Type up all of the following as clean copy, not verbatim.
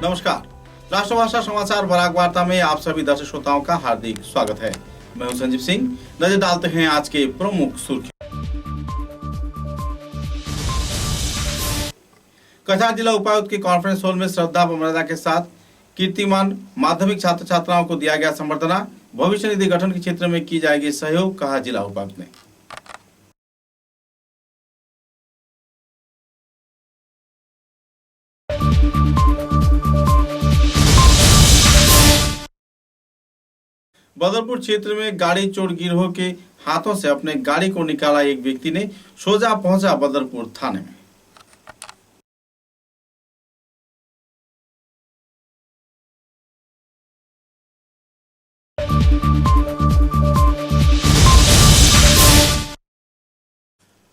नमस्कार। राष्ट्रभाषा समाचार बराक वार्ता में आप सभी दर्शक श्रोताओं का हार्दिक स्वागत है। मैं हूं संजीव सिंह। नजर डालते हैं आज के प्रमुख सुर्खियों। कछार जिला उपायुक्त के कॉन्फ्रेंस हॉल में श्रद्धा व मर्यादा के साथ कीर्तिमान माध्यमिक छात्र छात्राओं को दिया गया संबर्धना। भविष्य निधि गठन के क्षेत्र में की जाएगी सहयोग, कहा जिला उपायुक्त ने। बदरपुर क्षेत्र में गाड़ी चोर गिरोह के हाथों से अपने गाड़ी को निकाला एक व्यक्ति ने सोजा पहुंचा बदरपुर थाने में।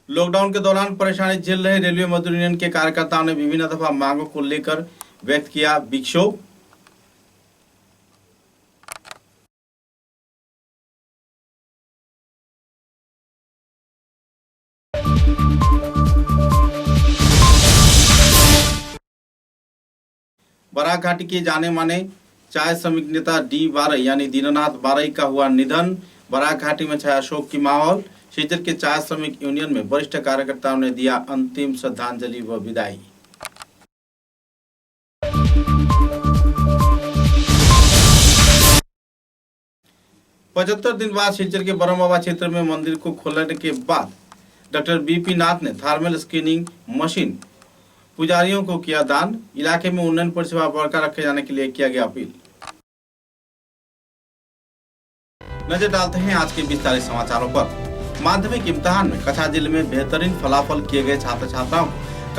लॉकडाउन के दौरान परेशानी झेल रहे रेलवे मजदूर यूनियन के कार्यकर्ताओं ने विभिन्न दफा मांगों को लेकर व्यक्त किया विक्षोभ। बराक घाटी के जाने माने चाय श्रमिक नेता D12 यानी दीननाथ बारई का हुआ निधन। बराक घाटी में छाया शोक की माहौल। शिलचर के चाय श्रमिक यूनियन में वरिष्ठ कार्यकर्ताओं ने दिया अंतिम श्रद्धांजलि व विदाई। पचहत्तर दिन बाद शिलचर के बरमबाबा क्षेत्र में मंदिर को खोलने के बाद डॉक्टर BP नाथ ने थर्मल स्क्रीनिंग मशीन पुजारियों को किया दान। इलाके में उन्नयन परिसेवा बरकरार रखे जाने के लिए किया गया अपील। नजर डालते हैं आज के विस्तारित समाचारों पर। माध्यमिक इम्तिहान में कछार जिले में बेहतरीन फलाफल किए गए छात्र छात्राओं को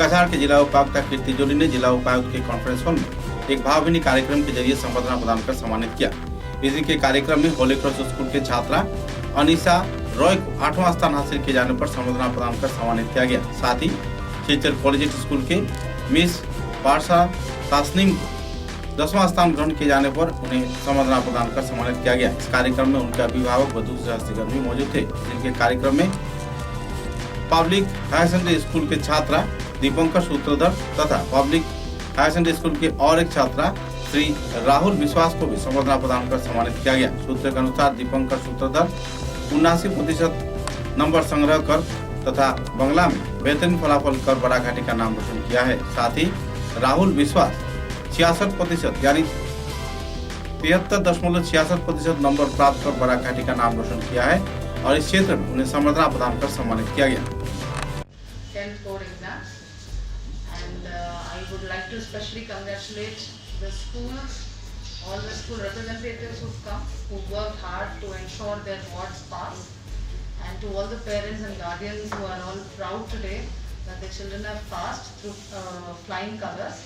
कछार के जिला उपायुक्त कीर्ति जोली ने जिला उपायुक्त के कॉन्फ्रेंस हॉल में एक भावभीनी कार्यक्रम के जरिए संबर्धना प्रदान कर सम्मानित किया। इसी के कार्यक्रम में होली क्रॉस स्कूल के छात्रा अनिशा रॉय को 8वां स्थान हासिल किए जाने पर संबर्धना प्रदान कर सम्मानित किया गया। साथ ही शिलचर कॉलेजिएट स्कूल के मिस पारसा तासनीम को 10वां स्थान ग्रहण किए जाने पर उन्हें संबर्धना प्रदान कर सम्मानित किया गया। इस कार्यक्रम में उनके अभिभावक व दूसरे हस्तीगण भी मौजूद थे। जिनके कार्यक्रम में पब्लिक हायर सेकेंडरी स्कूल के छात्रा दीपंकर सूत्रधर तथा पब्लिक हायर सेकेंडरी स्कूल के और एक छात्रा श्री राहुल विश्वास को भी संबर्धना प्रदान कर सम्मानित किया गया। सूत्र के अनुसार दीपंकर सूत्रधर 79% नंबर संग्रह कर तथा बंगला में बेहतरीन फलाफल कर बराक घाटी का नाम रोशन किया है। साथ ही राहुल विश्वास 66% यानी 73.66% नंबर प्राप्त कर बराक घाटी का नाम रोशन किया है और इस क्षेत्र में उन्हें संबर्धना प्रदान कर सम्मानित किया गया। 10th board exams, and I would like to especially congratulate the schools, all the school representatives who've come, who worked hard to ensure their wards pass, and to all the parents and guardians who are all proud today that their children have passed through flying colors.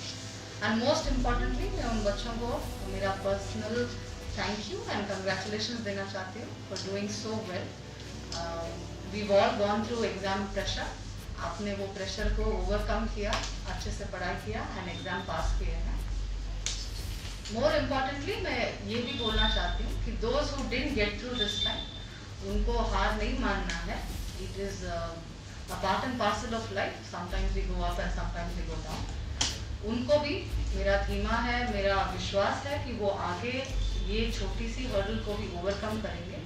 And most importantly, मैं उन बच्चों को मेरा personal thank you and congratulations देना चाहती हूँ for doing so well. We've all gone through exam pressure. आपने वो प्रेशर को ओवरकम किया, अच्छे से पढ़ाई किया एंड एग्जाम पास किए हैं। मोर इम्पॉर्टेंटली मैं ये भी बोलना चाहती हूँ कि those who didn't get through this time, उनको हार नहीं मानना है। It is a part and parcel of life. Sometimes we go up and sometimes we go down. उनको भी मेरा धीमा है, मेरा विश्वास है कि वो आगे ये छोटी सी हर्डल को भी ओवरकम करेंगे।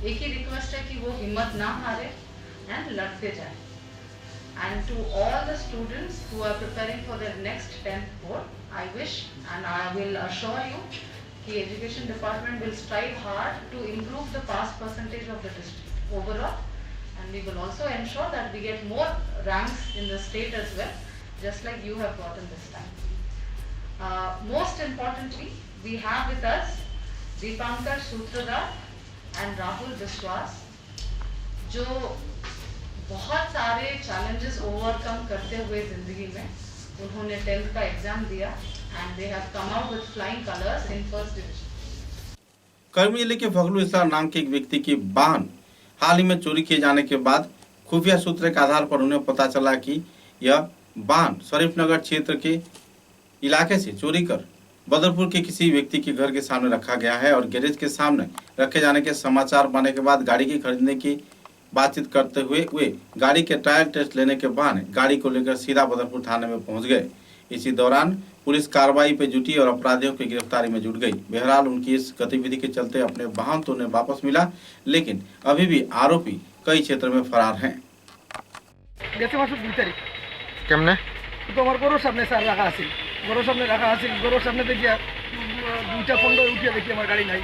एक ही रिक्वेस्ट है कि वो हिम्मत ना हारे एंड लड़ते जाए। And to all the students who are preparing for their next 10th board, I wish and I will assure you कि education department will strive hard to improve the pass percentage of the district overall, and we will also ensure that we get more ranks in the state as well, just like you have gotten this time. Most importantly, we have with us Deepankar Sutradhar and Rahul Vishwas, जो बहुत सारे challenges overcome करते हुए जिंदगी में उन्होंने 10th का exam दिया and they have come out with flying colors in first division. कर्मी जिले के फखरुल इस्लाम नाम के एक व्यक्ति की वाहन हाल ही में चोरी किए जाने के बाद खुफिया सूत्र के आधार पर उन्हें पता चला कि यह वाहन शरीफनगर क्षेत्र के इलाके से चोरी कर बदरपुर के किसी व्यक्ति के घर के सामने रखा गया है और गैरेज के सामने रखे जाने के समाचार पाने के बाद गाड़ी की खरीदने की बातचीत करते हुए वे गाड़ी के टायर टेस्ट लेने के बहाने गाड़ी को लेकर सीधा बदरपुर थाने में पहुंच गए। इसी दौरान पुलिस कार्रवाई पे जुटी और अपराधियों की गिरफ्तारी में जुट गई। बहरहाल उनकी इस गतिविधि के चलते अपने वाहन तो उन्हें वापस मिला, लेकिन अभी भी आरोपी कई क्षेत्र में फरार हैं। গেছে মাসের 2 তারিখ কেমনে? তো আমার গরুর সামনে স্যার রাখা আছিল, গরুর সামনে দেখিয়া 2টা 15 উঠিয়া দেখি আমার গাড়ি নাই।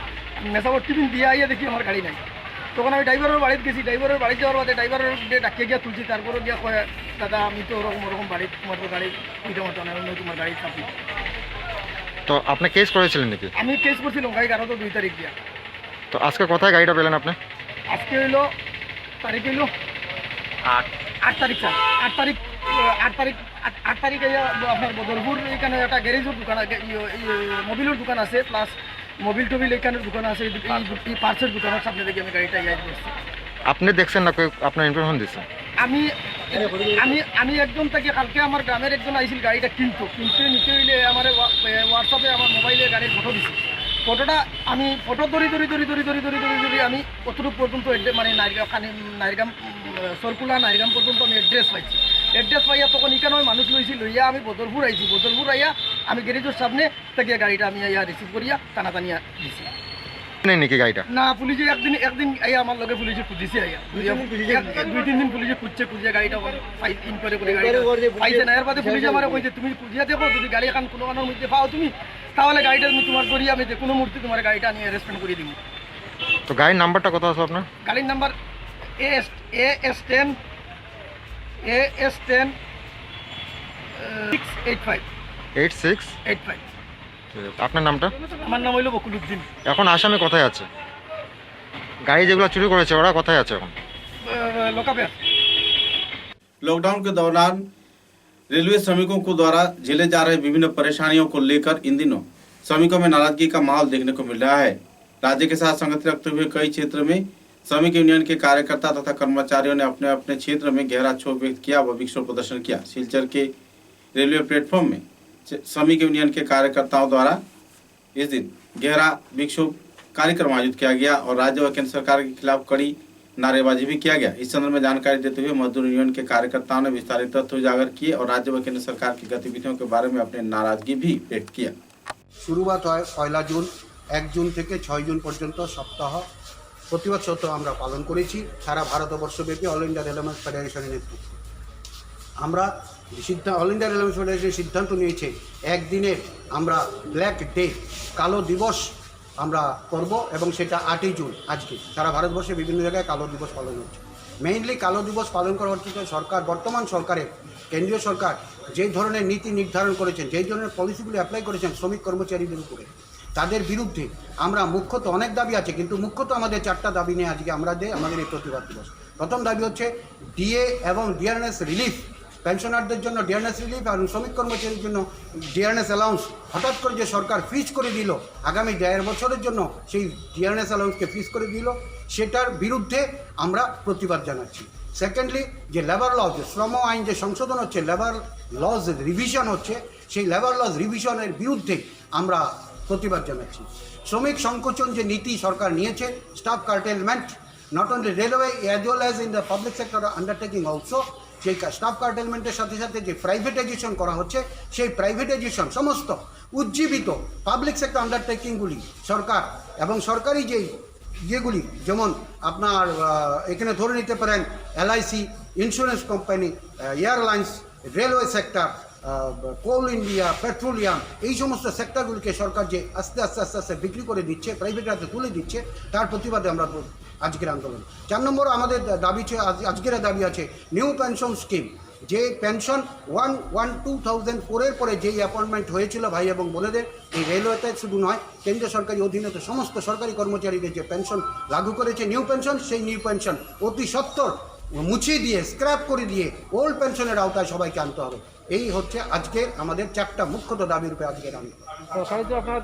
মেসাবর টিফিন দিয়ে আইয়া দেখি আমার গাড়ি নাই। তখন আমি ড্রাইভারের বাড়িতে গেছি, ড্রাইভারের বাড়ি যাওয়ার বাদে ড্রাইভারের ডাকিয়ে গিয়া তুলছি, তারপরে গিয়া কয় দাদা আমি তো ওরকম বাড়ি, তোমার তো গাড়ি ওইটা মতো না, অন্য তোমার গাড়ি চাপি। তো আপনি কেস করেছিলেন নাকি? আমি কেস করছিলাম গাড়ি কারো তো 2 তারিখ দিয়া। তো আজকে কোথায় গাড়িটা পেলেন আপনি? আজকে হইলো তারিখ হইলো 8 তারিখ স্যার, 8 তারিখ আপনার বদরপুর এখানে একটা গ্যারেজের দোকান, মোবিলের দোকান আছে, প্লাস মোবিল টোবিল এখানের দোকান আছে, এই পার্সের দোকানের সামনে থেকে আমি গাড়িটা ইয়ে করছি। আপনি দেখছেন না আপনার ইনফরমেশন দিচ্ছেন? আমি আমি আমি একজন থেকে কালকে আমার গ্রামের একজন আইছিল গাড়িটা কিনতে নিতে হইলে আমার হোয়াটসঅ্যাপে আমার মোবাইলে গাড়ির ফটো দিছি। ফটোটা আমি ফটো ধরি আমি কতটুকু পর্যন্ত মানে নাইরগাম সরকুলা নাইরগাম পর্যন্ত আমি অ্যাড্রেস পাইয়া তখন এখানে মানুষ লইয়া আমি বদরপুর আইয়া আমি গ্যারেজের সামনে থেকে গাড়িটা আমি আইয়া রিসিভ করিয়া টানাটানিয়া দিছি। নেই নাকি গাড়িটা? না, পুলিশে একদিন আইয়া আমার লগে পুলিশে খুঁজিছে, আইয়া 2-3 দিন পুলিশে খুঁজছে গাড়িটা ইনকোয়ারি করে গাড়িটা পাইছে না। এর বাদে পুলিশে আমার কইছে তুমি খুঁজিয়া দেখো, যদি গাড়ি এখন কোনো কারণের মধ্যে পাও তুমি, তাহলে গাড়িটা আমি তোমার ধরিয়া আমি যে কোনো মুহূর্তে তোমার গাড়িটা আমি অ্যারেস্টমেন্ট করে দিব। তো গাড়ির নাম্বারটা কত আছে আপনার? গাড়ির নাম্বার AS10 685। আপনার নামটা? আমার নাম হইল বকুলউদ্দিন। এখন আসামি কোথায় আছে? গাড়ি যেগুলো চুরি করেছে ওরা কোথায় আছে এখন? লোকাপে। लॉकडाउन के दौरान रेलवे श्रमिकों को द्वारा झेले जा रहे विभिन्न परेशानियों को लेकर इन दिनों श्रमिकों में नाराजगी का माहौल देखने को मिल रहा है। राज्य के साथ संगति रखते हुए कई क्षेत्र में श्रमिक यूनियन के कार्यकर्ता तथा कर्मचारियों ने अपने अपने क्षेत्र में गहरा क्षोभ व्यक्त किया व विक्षोभ प्रदर्शन किया। सिलचर के रेलवे प्लेटफॉर्म में श्रमिक यूनियन के कार्यकर्ताओं द्वारा इस दिन गहरा विक्षोभ कार्यक्रम आयोजित किया गया और राज्य व केंद्र सरकार के खिलाफ कड़ी नारेबाजी भी किया गया। इस संदर्भ में जानकारी देते हुए मजदूर यूनियन के कार्यकर्ताओं ने विस्तारित तथ्य उजागर किए और राज्य व केंद्र सरकार की गतिविधियों के बारे में अपने नाराजगी भी व्यक्त किया। শুরুবাত হয় 1 জুন, 1 জুন থেকে 6 জুন পর্যন্ত সপ্তাহ প্রতিবাদ সপ্তাহ আমরা পালন করেছি সারা ভারতবর্ষব্যাপী অল ইন্ডিয়া রেলওয়ে ফেডারেশনের নেতৃত্বে। আমরা অল ইন্ডিয়া রেলওয়ে ফেডারেশনের সিদ্ধান্ত নিয়েছে একদিনের আমরা ব্ল্যাক ডে, কালো দিবস আমরা করব এবং সেটা 8ই জুন। আজকে সারা ভারতবর্ষে বিভিন্ন জায়গায় কালো দিবস পালন হচ্ছে। মেইনলি কালো দিবস পালন করার অর্থে সরকার, বর্তমান সরকারের কেন্দ্রীয় সরকার যে ধরনের নীতি নির্ধারণ করেছেন, যেই ধরনের পলিসিগুলি অ্যাপ্লাই করেছেন শ্রমিক কর্মচারীদের উপরে, তাদের বিরুদ্ধে আমরা মুখ্যত অনেক দাবি আছে, কিন্তু মুখ্যত আমাদের 4টা দাবি নিয়ে আজকে আমাদের এই প্রতিবাদ দিবস। প্রথম দাবি হচ্ছে ডিএ এবং ডিআরএস রিলিফ, পেনশনারদের জন্য ডিআরএস রিলিফ আর শ্রমিক কর্মচারীর জন্য ডিআরএস অ্যালাউন্স হঠাৎ করে যে সরকার ফ্রিজ করে দিল, আগামী 1.5 বছরের জন্য সেই ডিআরএস অ্যালাউন্সকে ফ্রিজ করে দিল, সেটার বিরুদ্ধে আমরা প্রতিবাদ জানাচ্ছি। সেকেন্ডলি, যে লেবার লজ, শ্রম আইন যে সংশোধন হচ্ছে, লেবার লজ রিভিশন হচ্ছে, সেই লেবার লজ রিভিশনের বিরুদ্ধে আমরা প্রতিবাদ জানাচ্ছি। শ্রমিক সংকোচন যে নীতি সরকার নিয়েছে, staff curtailment, not only railway as well as in the public sector undertaking also, সেই স্টাফ কার্টেলমেন্টের সাথে সাথে যে প্রাইভেটাইজেশন করা হচ্ছে, সেই প্রাইভেটাইজেশন সমস্ত উজ্জীবিত পাবলিক সেক্টর আন্ডারটেকিংগুলি সরকার এবং সরকারি যেই যেগুলি, যেমন আপনার এখানে ধরে নিতে পারেন LIC, insurance company, airlines, railway sector, coal India, petroleum, এই সমস্ত সেক্টরগুলিকে সরকার যে আস্তে আস্তে বিক্রি করে দিচ্ছে, প্রাইভেট হাতে তুলে দিচ্ছে, তার প্রতিবাদে আমরা আজকের আন্দোলন। 4 নম্বর আমাদের দাবি, আজকের দাবি আছে নিউ পেনশন স্কিম, যে পেনশন 1/1/2004 পরে যেই অ্যাপয়েন্টমেন্ট হয়েছিল ভাই এবং বোনেদের, এই রেলওয়েতে শুধু নয়, কেন্দ্রীয় সরকারি অধীনত সমস্ত সরকারি কর্মচারীদের যে পেনশন লাগু করেছে নিউ পেনশন, সেই নিউ পেনশন অতি সত্বর মুছিয়ে দিয়ে, স্ক্র্যাপ করে দিয়ে ওল্ড পেনশনের আওতায় সবাইকে আনতে হবে। এই হচ্ছে আজকে আমাদের 4টা মুখ্যত দাবির উপরে আজকের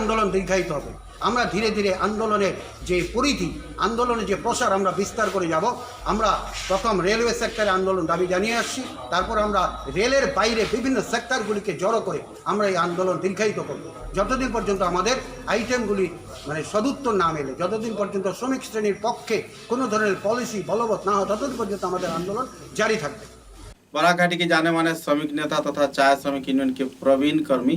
আন্দোলন দীর্ঘায়িত হবে। আমরা ধীরে ধীরে আন্দোলনের যে পরিধি, আন্দোলনের যে প্রসার আমরা বিস্তার করে যাব। আমরা প্রথম রেলওয়ে সেক্টরে আন্দোলন দাবি জানিয়ে আসছি, তারপর আমরা রেলের বাইরে বিভিন্ন সেক্টরগুলিকে জড়ো করে আমরা এই আন্দোলন দীর্ঘায়িত করব, যতদিন পর্যন্ত আমাদের আইটেমগুলি মানে সদুত্তর না মেলে, যতদিন পর্যন্ত শ্রমিক শ্রেণীর পক্ষে কোনো ধরনের পলিসি বলবৎ না হয়, ততদিন পর্যন্ত আমাদের আন্দোলন জারি থাকবে। बराघाटी के जाने माने श्रमिक नेता तथा चाय श्रमिक यूनियन के प्रवीण कर्मी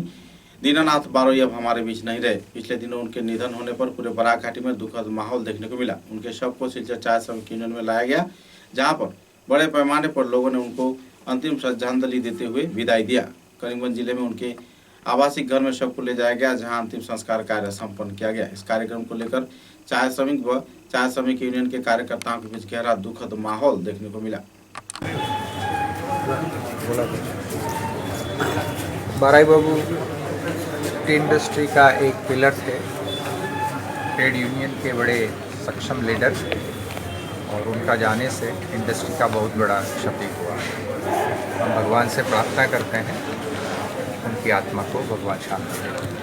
दीनानाथ बारोई अब हमारे बीच नहीं रहे। पिछले दिनों उनके निधन होने पर पूरे बराक घाटी में दुखद माहौल देखने को मिला। उनके शव को सिलचर चाय श्रमिक यूनियन में लाया गया, जहां पर बड़े पैमाने पर लोगों ने उनको अंतिम श्रद्धांजलि देते हुए विदाई दिया। करीमगंज जिले में उनके आवासिक घर में शव को ले जाया गया, जहां अंतिम संस्कार कार्य संपन्न किया गया। इस कार्यक्रम को लेकर चाय श्रमिक व चाय श्रमिक यूनियन के कार्यकर्ताओं के बीच गहरा दुखद माहौल देखने को मिला। बाराई बाबू टी इंडस्ट्री का एक पिलर थे, ट्रेड यूनियन के बड़े सक्षम लीडर, और उनका जाने से इंडस्ट्री का बहुत बड़ा क्षति हुआ। हम भगवान से प्रार्थना करते हैं उनकी आत्मा को भगवान शांति दे।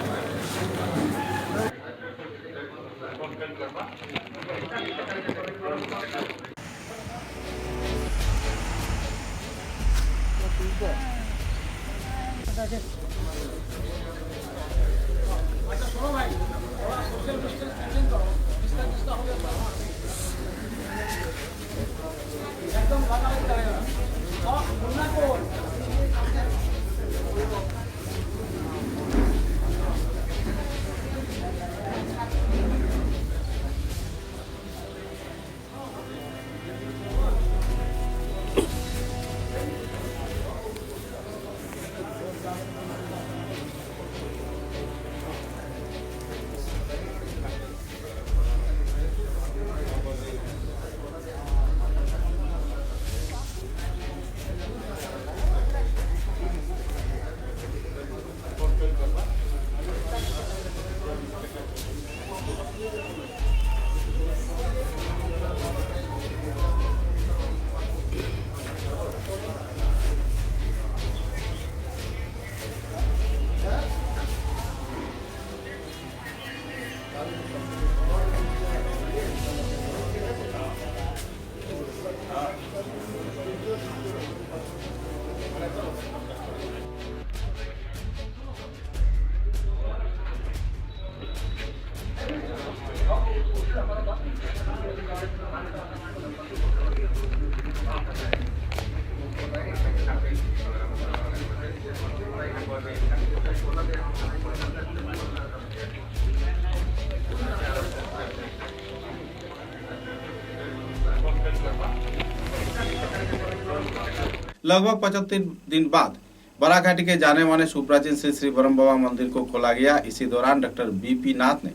लगभग 75 दिन बाद बराक घाटी के जाने माने सुप्राचीन श्री श्री ब्रह्म बाबा मंदिर को खोला गया। इसी दौरान डॉक्टर बीपी नाथ ने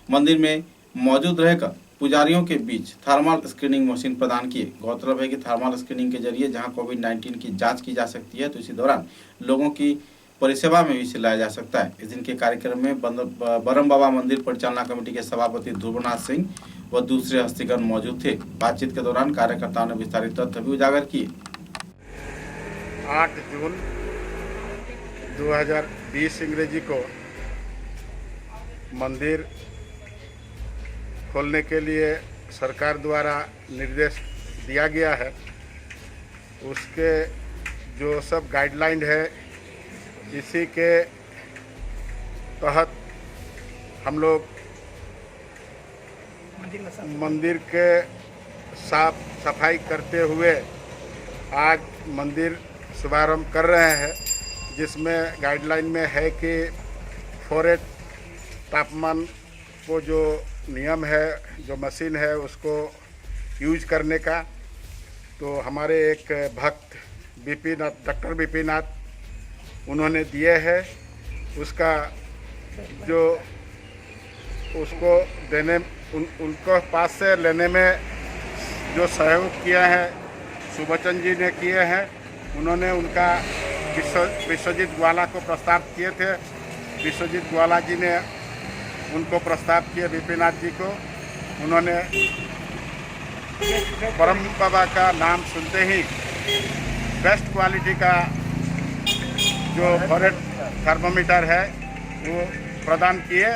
मंदिर में मौजूद रहकर पुजारियों के बीच थर्मल स्क्रीनिंग मशीन प्रदान किए। गौरतलब है कि थर्मल स्क्रीनिंग के जरिए जहां कोविड-19 की जांच की जा सकती है, तो इसी दौरान लोगों की परिसेवा में भी इसे लाया जा सकता है। इस दिन के कार्यक्रम में ब्रह्म बाबा मंदिर परिचालना कमेटी के सभापति ध्रुवनाथ सिंह व दूसरे हस्तीगण मौजूद थे। बातचीत के दौरान कार्यकर्ताओं ने विस्तारित तथ्य भी उजागर किए। 8 जून 2020 अंग्रेजी को मंदिर खोलने के लिए सरकार द्वारा निर्देश दिया गया है। उसके जो सब गाइडलाइन है, इसी के तहत हम लोग मंदिर के साफ सफाई करते हुए आज मंदिर शुभारंभ कर रहे हैं, जिसमें गाइडलाइन में है कि फोरेट तापमान को जो नियम है, जो मशीन है, उसको यूज करने का। तो हमारे एक भक्त डॉक्टर बीपी नाथ उन्होंने दिए हैं, उसका जो उसको देने उनको पास से लेने में जो सहयोग किया है सुबचन जी ने किए हैं। उन्होंने उनका विश्वजीत ग्वाला को प्रस्ताव किए थे। विश्वजीत ग्वाला जी ने उनको प्रस्ताव किए बीपीनाथ जी को। उन्होंने ब्रह्म बाबा का नाम सुनते ही बेस्ट क्वालिटी का जो फोरेट थर्मोमीटर है वो प्रदान किए।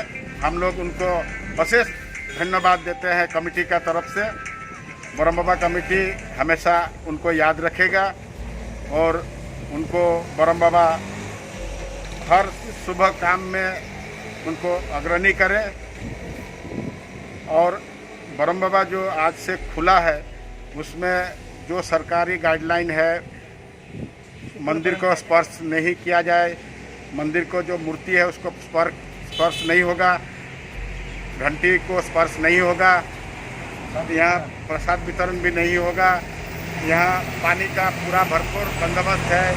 हम लोग उनको विशेष धन्यवाद देते हैं कमेटी का तरफ से। ब्रह्म बाबा कमेटी हमेशा उनको याद रखेगा और उनको ब्रह्म बाबा हर शुभ काम में उनको अग्रणी करे। और ब्रह्म बाबा जो आज से खुला है, उसमें जो सरकारी गाइडलाइन है, मंदिर को स्पर्श नहीं किया जाए, मंदिर को जो मूर्ति है उसको स्पर्श नहीं होगा, घंटी को स्पर्श नहीं होगा, यहाँ प्रसाद वितरण भी नहीं होगा। यहाँ पानी का पूरा भरपूर बंदोबस्त है।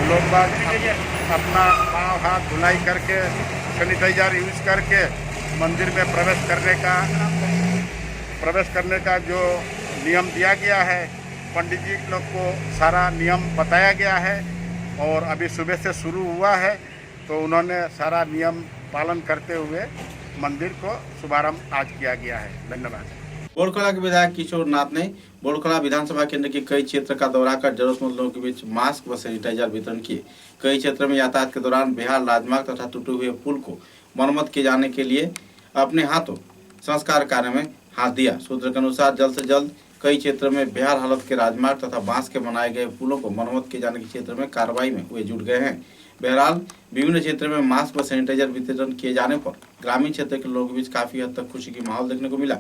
लोग बाग अपना पाँव हाथ धुलाई करके सैनिटाइजर यूज करके मंदिर में प्रवेश करने का जो नियम दिया गया है, पंडित जी लोग को सारा नियम बताया गया है और अभी सुबह से शुरू हुआ है, तो उन्होंने सारा नियम पालन करते हुए मंदिर को शुभारंभ आज किया गया है। धन्यवाद। बोड़खला के विधायक किशोर नाथ ने बोड़खला विधानसभा केंद्र के कई क्षेत्र का दौरा कर जरूरतमंद लोगों के बीच मास्क व सैनिटाइजर वितरण किए। कई क्षेत्रों में यातायात के दौरान बेहाल राजमार्ग तथा टूटे हुए पुल को मरम्मत किए जाने के लिए अपने हाथों संस्कार कार्य में हाथ दिया। सूत्र के अनुसार जल्द से जल्द कई क्षेत्रों में बेहाल हालत के राजमार्ग तथा बांस के बनाए गए पुलों को मरम्मत किए जाने के क्षेत्र में कार्रवाई में वे जुट गए हैं। बहरहाल विभिन्न क्षेत्रों में मास्क व सैनिटाइजर वितरण किए जाने पर ग्रामीण क्षेत्र के लोगों के बीच काफी हद तक खुशी की माहौल देखने को मिला।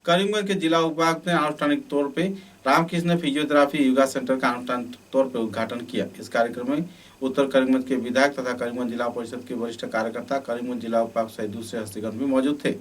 करीमगंज के जिला उपायुक्त ने आनुष्ठानिक तौर पे रामकृष्ण फिजियोथेरापी योगा सेंटर का अनुष्ठानिक तौर पे उद्घाटन किया। इस कार्यक्रम में उत्तर करीमगंज के विधायक तथा करीमगंज जिला परिषद के वरिष्ठ कार्यकर्ता, करीमगंज जिला उपायुक्त सहित दूसरे हस्तीगण भी मौजूद थे।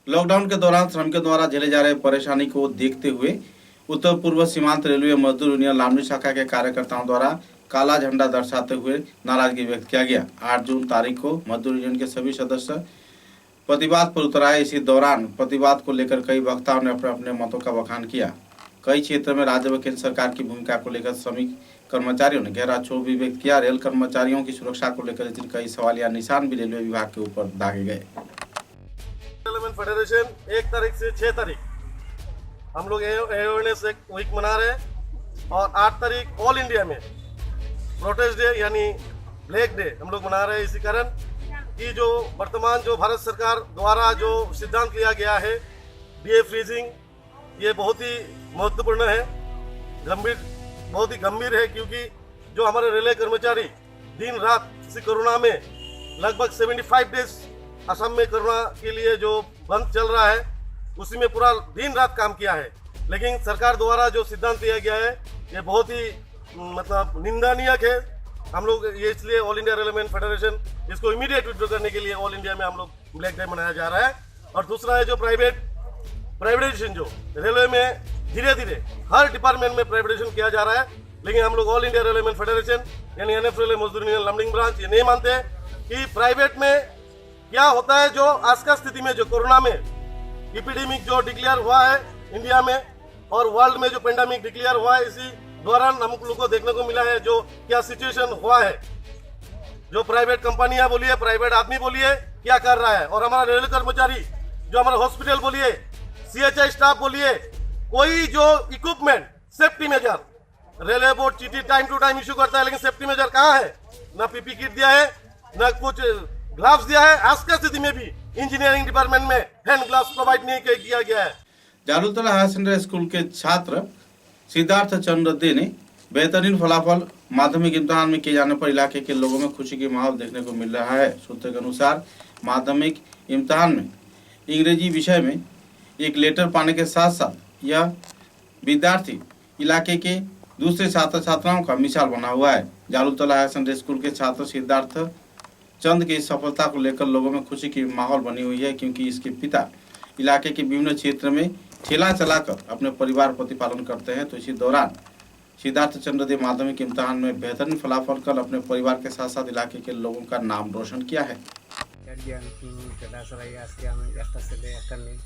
लॉकडाउन के दौरान श्रमिकों द्वारा झेले जा रहे परेशानी को देखते हुए उत्तर पूर्व सीमांत रेलवे मजदूर यूनियन लामडी शाखा के कार्यकर्ताओं द्वारा काला झंडा दर्शाते हुए नाराजगी व्यक्त किया गया। 8 जून तारीख को मजदूर यूनियन के सभी सदस्य प्रतिवाद पर उतर आए। इसी दौरान प्रतिवाद को लेकर कई वक्ताओं ने अपने अपने मतों का बखान किया। कई क्षेत्रों में राज्य व केंद्र सरकार की भूमिका को लेकर श्रमिक कर्मचारियों ने गहरा क्षोभ भी व्यक्त किया। रेल कर्मचारियों की सुरक्षा को लेकर कई सवालिया निशान भी रेलवे विभाग के ऊपर दागे गए। फेडरेशन 1 तारीख से 6 तारीख हम लोग अवेयरनेस वीक मना रहे हैं और 8 तारीख ऑल इंडिया में प्रोटेस्ट डे यानी ब्लैक डे हम लोग मना रहे हैं। इसी कारण कि जो वर्तमान जो भारत सरकार द्वारा जो सिद्धांत लिया गया है डीए फ्रीजिंग, ये बहुत ही महत्वपूर्ण है, बहुत ही गंभीर है, क्योंकि जो हमारे रेलवे कर्मचारी दिन रात इसी कोरोना में लगभग 75 डेज असम में कोरोना के लिए जो बंद चल रहा है उसी में पूरा दिन रात काम किया है। लेकिन सरकार द्वारा जो सिद्धांत लिया गया है ये बहुत ही मतलब निंदनीय है। हम लोग ये इसलिए ऑल इंडिया रेलवे फेडरेशन इसको इमीडिएट विड्रॉ करने के लिए ऑल इंडिया में हम लोग ब्लैक डे मनाया जा रहा है। और दूसरा है जो प्राइवेटाइजेशन जो रेलवे में धीरे धीरे हर डिपार्टमेंट में प्राइवेटाइजेशन किया जा रहा है, लेकिन हम लोग ऑल इंडिया रेलवे फेडरेशन यानी NF रेलवे मजदूर यूनियन लमडिंग ब्रांच ये नहीं मानते कि प्राइवेट में क्या होता है। जो आज का स्थिति में जो कोरोना में एपिडेमिक जो डिक्लेयर हुआ है इंडिया में और वर्ल्ड में जो पेंडेमिक डिक्लेयर हुआ है, इसी दौरान हम लोग को देखने को मिला है जो क्या सिचुएशन हुआ है। जो प्राइवेट कंपनियां बोलिए, प्राइवेट आदमी बोलिए क्या कर रहा है, और हमारा रेलवे कर्मचारी जो हमारा हॉस्पिटल बोलिए, CHI स्टाफ बोलिए, कोई जो equipment safety major railway board चीटी टाइम टू टाइम इशू करता है, लेकिन सेफ्टी मेजर कहाँ है? ना PP किट दिया है, ना कुछ ग्लव्स दिया है। आज की स्थिति में भी इंजीनियरिंग डिपार्टमेंट में हैंड ग्लव्स प्रोवाइड नहीं किया गया है। जालूतला हायर सेकेंडरी स्कूल के छात्र सिद्धार्थ चंद्र दे ने बेहतरीन फलाफल माध्यमिक इम्तिहान में किए जाने पर इलाके के लोगों में खुशी की माहौल देखने को मिल रहा है। सूत्रों के अनुसार माध्यमिक इम्तिहान में अंग्रेजी विषय में एक लेटर पाने के साथ साथ यह विद्यार्थी इलाके के दूसरे छात्र छात्राओं का मिसाल बना हुआ है। जालूतला हायर सेकेंडरी स्कूल के छात्र सिद्धार्थ चंद की इस सफलता को लेकर लोगों में खुशी की माहौल बनी हुई है, क्योंकि इसके पिता इलाके के विभिन्न क्षेत्र में ठेला चलाकर अपने परिवार प्रतिपालन करते हैं। तो इसी दौरान सिद्धार्थ चंद्र दे माध्यमिक इम्तिहान में बेहतरीन फलाफल कर अपने परिवार के साथ साथ इलाके के लोगों का नाम रोशन किया है। ঠেলা চালাই আজকে আমি একটা ছেলে একটা মেয়ে,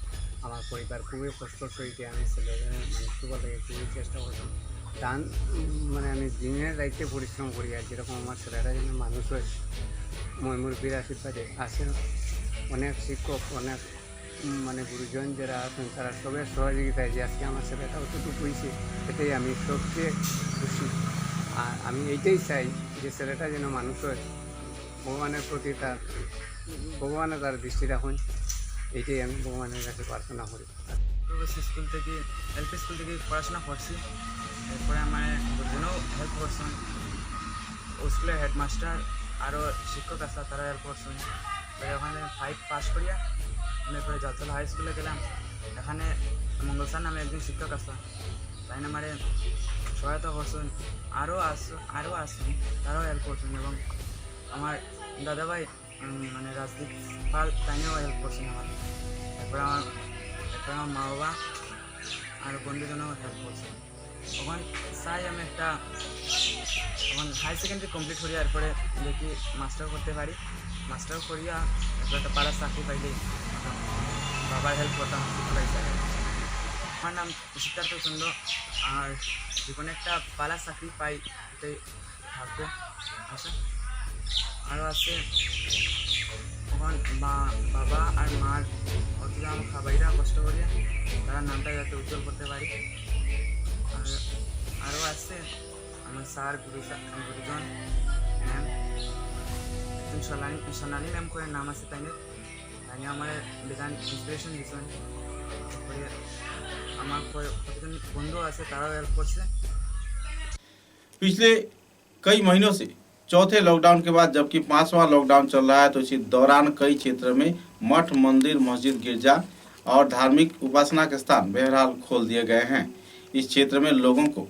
আমার পরিবার খুবই কষ্ট সহিতে আমি ছেলেদের মানুষ বলে খুবই চেষ্টা করতাম। টান মানে আমি দিনের রাইতে পরিশ্রম করি, আর যেরকম আমার ছেলেরা যেন মানুষ হয় ময়মুরবির আশীর্বাদে আসেন। অনেক শিক্ষক, অনেক মানে গুরুজন যারা আছেন তারা সবের সহযোগিতায় যে আজকে আমার ছেলেটা অতটুকু হয়েছে, এটাই আমি সবচেয়ে খুশি। আর আমি এইটাই চাই যে ছেলেটা যেন মানুষ হয়, ভগবানের প্রতি ভগবানের তার দৃষ্টি রাখুন, এইটাই আমি ভগবানের কাছে প্রার্থনা করি। স্কুল থেকে LP স্কুল থেকে পড়াশোনা করছি, এরপরে আমার গুরুজনও হেল্প করছেন, স্কুলের হেডমাস্টার আরও শিক্ষক আছে তারা হেল্প করছেন। ওখানে 5 পাস করিয়া আমি এরপরে জালতলা হাই স্কুলে গেলাম। এখানে মঙ্গল স্যার নামে একজন শিক্ষক আছে, তাই আমার সহায়তা করছেন। আরও আসছেন তারাও হেল্প করছেন, এবং আমার দাদাভাই মানে রাজদীপ পাল তাইও হেল্প করছেন আমার। এরপরে আমার মা বাবা আর বন্ধুজনও হেল্প করছে। তখন চাই আমি একটা তখন হাই সেকেন্ডারি কমপ্লিট করি, এরপরে দেখি মাস্টার করতে পারি, মাস্টার করিয়া এরপর একটা পাড়ার চাকরি পাইলে বাবার হেল্প করতাম। আমার নাম সিদ্ধার্থ চন্দ্র, আর যে কোনো একটা পাড়ার চাকরি পাই এটাই থাকবে আচ্ছা। আরও আছে তখন বাবা আর মার অথবা আমার খাবাইরা কষ্ট করে তারা নামটা যাতে উজ্জ্বল করতে পারি। আর আরও আছে আমার স্যার গুরুজন ম্যাম, একজন সোনালী ম্যাম করে নাম আছে, তাই আমার বেদান ইন্সপিরেশন দিচ্ছেন। তারপরে আমার কতজন বন্ধু আছে তারাও হেল্প করছে। पिछले कई महीनों से चौथे लॉकडाउन के बाद जबकि 5वां लॉकडाउन चल रहा है, तो इसी दौरान कई क्षेत्र में मठ, मंदिर, मस्जिद, गिरजा और धार्मिक उपासना के स्थान बहरहाल खोल दिए गए हैं। इस क्षेत्र में लोगों को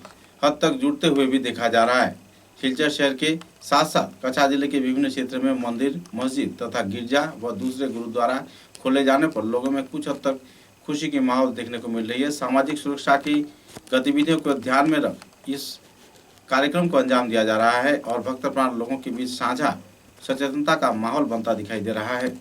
हद तक जुड़ते हुए भी देखा जा रहा है। सिलचर शहर के साथ साथ कच्छा जिले के विभिन्न क्षेत्र में मंदिर, मस्जिद तथा गिरजा व दूसरे गुरुद्वारा खोले जाने पर लोगों में कुछ हद तक खुशी की माहौल देखने को मिल रही है। सामाजिक सुरक्षा की गतिविधियों को ध्यान में रख इस कार्यक्रम को अंजाम दिया जा रहा है और भक्त प्राण लोगों के बीच साझा सचेतनता का माहौल बनता दिखाई दे रहा है।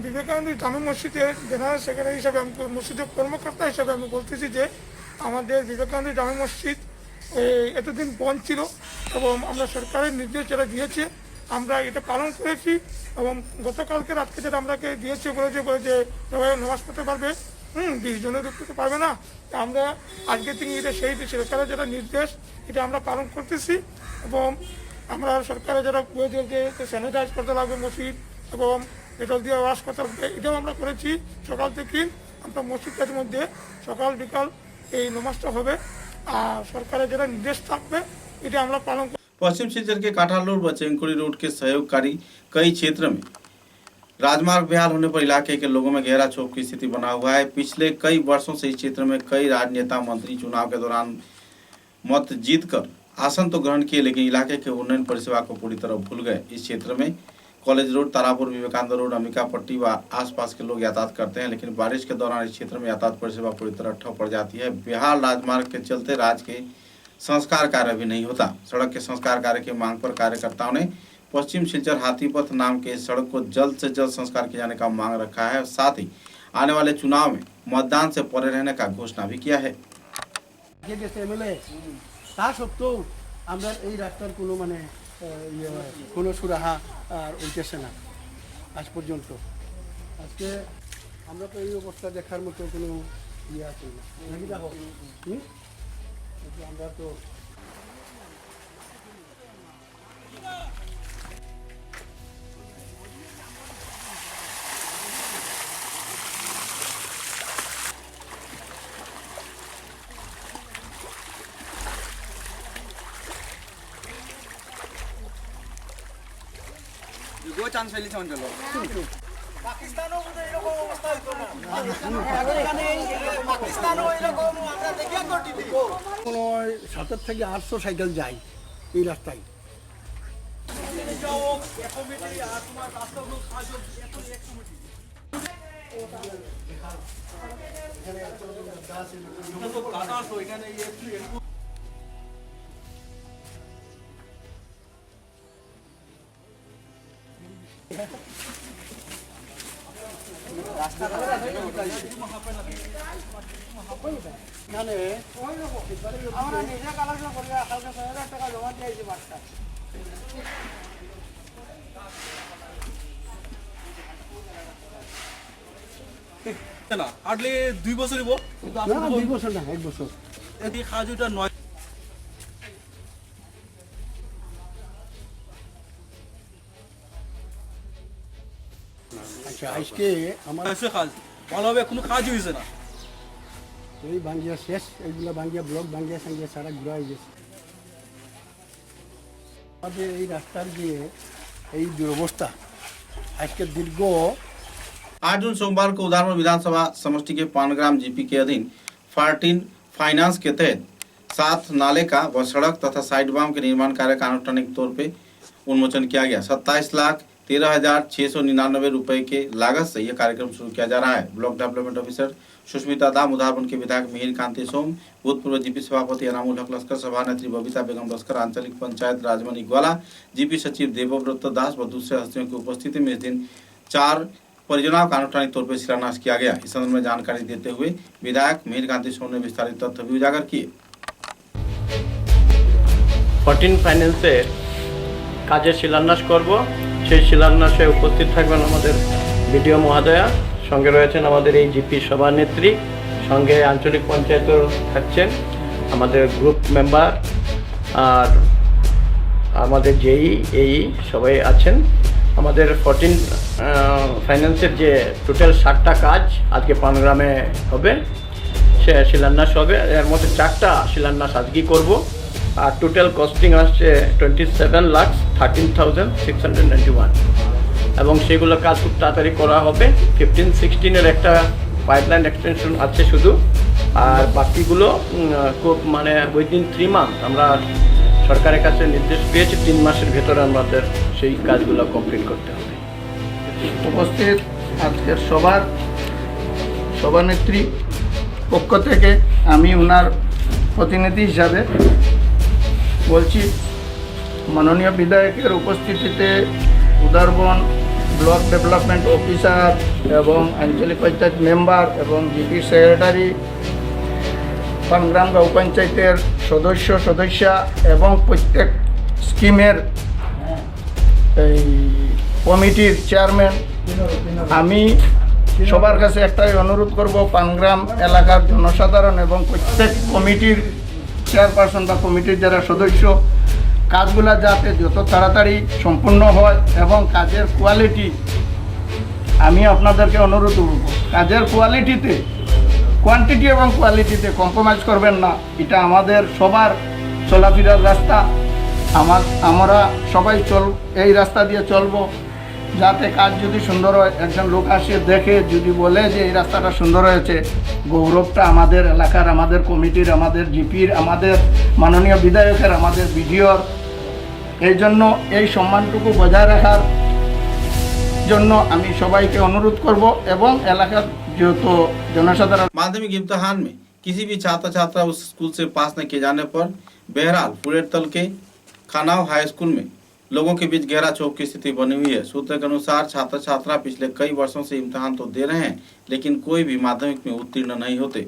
বিবেকানন্দ জামে মসজিদের জেনারেল সেক্রেটারি হিসাবে আমি মসজিদের কর্মকর্তা হিসাবে আমি বলতেছি যে আমাদের বিবেকানন্দ জামে মসজিদ এতদিন বন্ধ ছিল এবং আমরা সরকারের নির্দেশ যেটা দিয়েছে আমরা এটা পালন করেছি এবং গতকালকে রাত্রে যেটা আমরাকে দিয়েছে বলেছে সবাই নামাজ পড়তে পারবে 20 জনের ঢুকতে পারবে না। আমরা আজকে থেকে এটা সেই সরকারের যেটা নির্দেশ এটা আমরা পালন করতেছি এবং আমরা সরকারের যেটা বলেছে যে স্যানিটাইজ করতে লাগবে মসজিদ এবং ডেটল দিয়ে ওয়াশ করতে লাগবে, এটাও আমরা করেছি। সকাল থেকে আমরা মসজিদের মধ্যে সকাল বিকাল এই নামাজটা হবে আর সরকারের যেটা निर्देश থাকবে এটা আমরা पालन। पश्चिम सिलचर के काठाल रोड व चेंकुड़ी रोड के सहयोगकारी कई क्षेत्र में राजमार्ग बेहाल होने पर इलाके के लोगों में गहरा क्षोभ की स्थिति बना हुआ है। पिछले कई वर्षों से इस क्षेत्र में कई राजनेता मंत्री चुनाव के दौरान मत जीतकर आसन तो ग्रहण किए, लेकिन इलाके के उन्नयन परिसेवा को पूरी तरह भूल गए। इस क्षेत्र में college road, Tarapur, Vivekananda road, Ambika Patti व आसपास के लोग यातायात करते हैं, लेकिन बारिश के दौरान इस क्षेत्र में यातायात परिसेवा पूरी तरह ठप पड़ जाती है। बेहाल राजमार्ग के चलते राज्य के संस्कार कार्य भी नहीं होता। सड़क के संस्कार कार्य की मांग पर कार्यकर्ताओं ने पश्चिम सिलचर हाथीपथ नाम के इस सड़क को जल्द से जल्द संस्कार किए जाने का मांग रखा है। साथ ही आने वाले चुनाव में मतदान से परे रहने का घोषणा भी किया है। তা সত্ত্বেও আমরা এই রাস্তার কোনো মানে কোনো সুরাহা আর উঠেছে না আজ পর্যন্ত। আজকে আমরা তো এই অবস্থা দেখার মতো কোনো আছে না নাকি দেখো আমরা তো চান্স ফেলেছে অঞ্চল কোনো ৭০ থেকে ৮০০ সাইকেল যায় এই রাস্তায়। আমরা নিজে কালেকশন করি কালকে ৬০০০ টাকা জমা দিয়েছি বাসটা। না হার্ডলি 2 বছর হইব, না 2 বছর না 1 বছর এই কাজটা 9 আচ্ছা আজকে আমার কাজ ভালোভাবে কোনো কাজই হয়েছে না। এই ভাঙ্গিয়া শেষ, এইগুলো ভাঙ্গিয়া ব্লক ভাঙ্গিয়া সাঙ্গিয়া সারা ঘুরা হয়ে গেছে। আমাদের এই রাস্তার যে এই দুরবস্থা আজকে দীর্ঘ 8 जून सोमवार को उदारपुर विधानसभा समष्टि के पानग्राम जीपी के अधीन 14 फाइनेंस के तहत 7 नाले का व सड़क तथा साइड बाम के निर्माण कार्य का आनुष्ठानिक तौर पे उन्मोचन किया गया। 27,13,699 रुपए के लागत से यह कार्यक्रम शुरू किया जा रहा है। ब्लॉक डेवलपमेंट ऑफिसर सुष्मिता दाम, उदारपुर के विधायक मिहिर कांति सोम, भूतपूर्व जीपी सभापति अनामुल हक लस्कर, सभानेत्री बबीता बेगम लस्कर, आंचलिक पंचायत राजमणि ग्वाला, जीपी सचिव देवव्रत दास व दूसरे हस्तियों की उपस्थिति में इस दिन 4 परियोजनाओं का आनुष्ठानिक तौर पर शिलान्यास किया गया। इस संदर्भ में जानकारी देते हुए विधायक मिहिर कांति सोम ने विस्तारित तथ्य भी उजागर किए। 14 ফাইন্যান্সের কাজের শিলান্যাস করব। সেই শিলান্যাসে উপস্থিত থাকবেন আমাদের বিডিও মহোদয়া, সঙ্গে রয়েছেন আমাদের এই জিপি সভানেত্রী, সঙ্গে আঞ্চলিক পঞ্চায়েতও থাকছেন, আমাদের গ্রুপ মেম্বার আর আমাদের যেই এই সবাই আছেন। আমাদের 14 ফাইন্যান্সের যে টোটাল 60টা কাজ আজকে পানগ্রামে হবে, সে শিলান্যাস হবে। এর মধ্যে 4টা শিলান্যাস আজকেই করব আর টোটাল কস্টিং আসছে 27,13,691 এবং সেগুলো কাজ খুব তাড়াতাড়ি করা হবে। 15-16-এর একটা পাইপলাইন এক্সটেনশন আছে শুধু, আর বাকিগুলো খুব মানে উইদিন 3 মান্থ আমরা সরকারের কাছে নির্দেশ পেয়েছি 3 মাসের ভেতরে আমাদের সেই কাজগুলো কমপ্লিট করতে হবে। উপস্থিত আজকের সভানেত্রী পক্ষ থেকে আমি ওনার প্রতিনিধি হিসাবে বলছি, মাননীয় বিধায়কের উপস্থিতিতে উদারবন ব্লক ডেভেলপমেন্ট অফিসার এবং আঞ্চলিক পঞ্চায়েত মেম্বার এবং জিপি সেক্রেটারি, পানগ্রাম গাঁও পঞ্চায়েতের সদস্যা এবং প্রত্যেক স্কিমের এই কমিটির চেয়ারম্যান, আমি সবার কাছে একটাই অনুরোধ করব, পানগ্রাম এলাকার জনসাধারণ এবং প্রত্যেক কমিটির চেয়ারপারসন বা কমিটির যারা সদস্য, কাজগুলো যাতে যত তাড়াতাড়ি সম্পূর্ণ হয় এবং কাজের কোয়ালিটি, আমি আপনাদেরকে অনুরোধ করব, কাজের কোয়ালিটিতে, কোয়ান্টিটি এবং কোয়ালিটিতে কম্প্রোমাইজ করবেন না। এটা আমাদের সবার চলাফেরার রাস্তা, আমরা সবাই এই রাস্তা দিয়ে চলবো, যাতে কাজ যদি সুন্দর হয়, একজন লোক আসে দেখে যদি বলে যে এই রাস্তাটা সুন্দর হয়েছে, গৌরবটা আমাদের এলাকার, আমাদের কমিটির, আমাদের জিপির, আমাদের মাননীয় বিধায়কের, আমাদের বিডিওর। এই জন্য এই সম্মানটুকু বজায় রাখার জন্য আমি সবাইকে অনুরোধ করব এবং এলাকার যত जनसाधारण। माध्यमिक इम्तिहान में किसी भी छात्र छात्रा उस स्कूल से पास न किए जाने पर बहरहाल फुलेरतल के खानाव हाई स्कूल में लोगों के बीच गहरा क्षोभ की स्थिति बनी हुई है। सूत्र के अनुसार छात्र छात्रा पिछले कई वर्षों से इम्तिहान तो दे रहे हैं, लेकिन कोई भी माध्यमिक में उत्तीर्ण नहीं होते।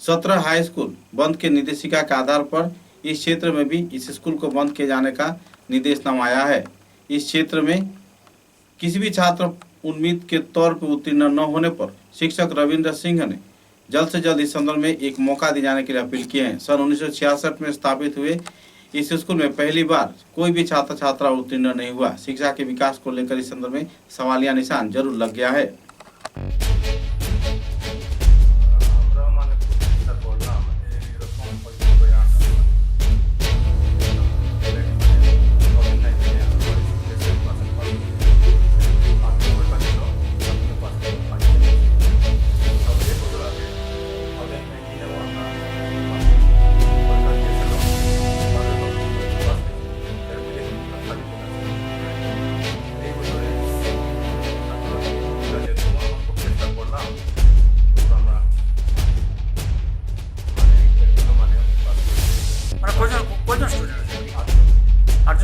17 हाई स्कूल बंद के निर्देशिका के आधार पर इस क्षेत्र में भी इस स्कूल को बंद किए जाने का निर्देशनामा आया है। इस क्षेत्र में किसी भी छात्र उम्मीद के तौर पर उत्तीर्ण न होने पर शिक्षक रविंद्र सिंह ने जल्द से जल्द इस संदर्भ में एक मौका दिए जाने के लिए अपील की है। सन 1966 में स्थापित हुए इस स्कूल में पहली बार कोई भी छात्र छात्रा उत्तीर्ण नहीं हुआ। शिक्षा के विकास को लेकर इस संदर्भ में सवालिया निशान जरूर लग गया है।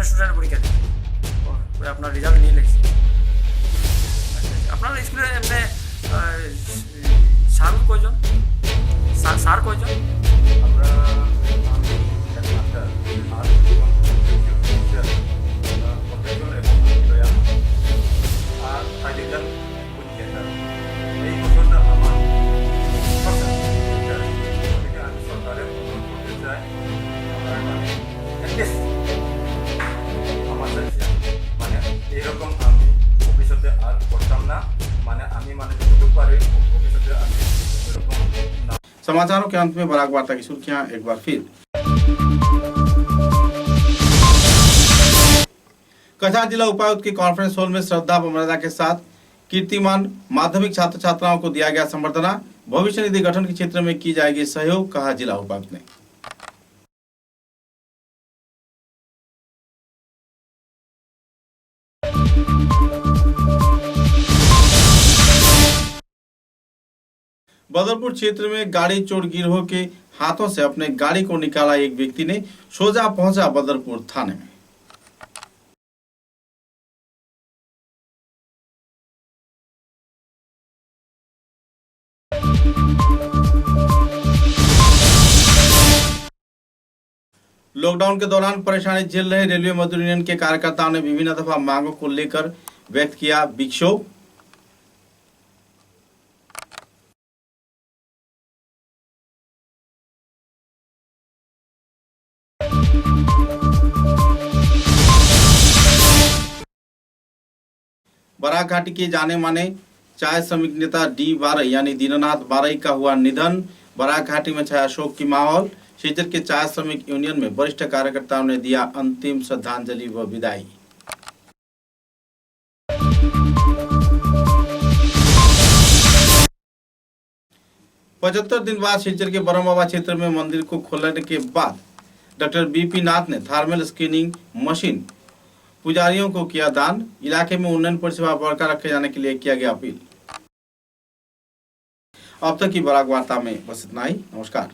স্টুডেন্ট পরীক্ষা দিই আপনার রেজাল্ট নিয়ে লেগেছে আপনার স্কুলে এমনি স্যার কয়জন স্যার কয়জন আমরা এই বছরটা আমার আমি সরকারের অনুরোধ করতে চাই মানে এরকম আমি ভবিষ্যতে আর করতাম না, মানে আমি মানে যতটুকু পারি ভবিষ্যতে আমি এরকম না। समाचारों के अंत में बराक वार्ता की सुर्खियां एक बार फिर। कछार जिला उपायुक्त की कॉन्फ्रेंस हॉल में श्रद्धा मर्यादा के साथ कीर्तिमान माध्यमिक छात्र छात्राओं को दिया गया संबर्धना। भविष्य निधि गठन के क्षेत्र में की जाएगी सहयोग, कहा जिला उपायुक्त ने। बदरपुर क्षेत्र में गाड़ी चोर गिरोह के हाथों से अपने गाड़ी को निकाला एक व्यक्ति ने सोजा पहुंचा बदरपुर थाने में। लॉकडाउन के दौरान परेशानी झेल रहे रेलवे मजदूर यूनियन के कार्यकर्ताओं ने विभिन्न दफा मांगों को लेकर व्यक्त किया विक्षोभ। बराक घाटी के जाने माने चाय श्रमिक नेता D12 यानी दीननाथ बारई का हुआ निधन। बराक घाटी में छाया शोक की माहौल। क्षेत्र के चाय श्रमिक यूनियन में वरिष्ठ कार्यकर्ताओं ने दिया अंतिम श्रद्धांजलि व विदाई। पचहत्तर दिन बाद सिलचर के बरमबाबा क्षेत्र में मंदिर को खोलने के बाद डॉक्टर BP नाथ ने थर्मल स्क्रीनिंग मशीन पुजारियों को किया दान। इलाके में उन्नयन परिसेवा बरकरार रखे जाने के लिए किया गया अपील। अब तक की बराक वार्ता में बस इतना ही। नमस्कार।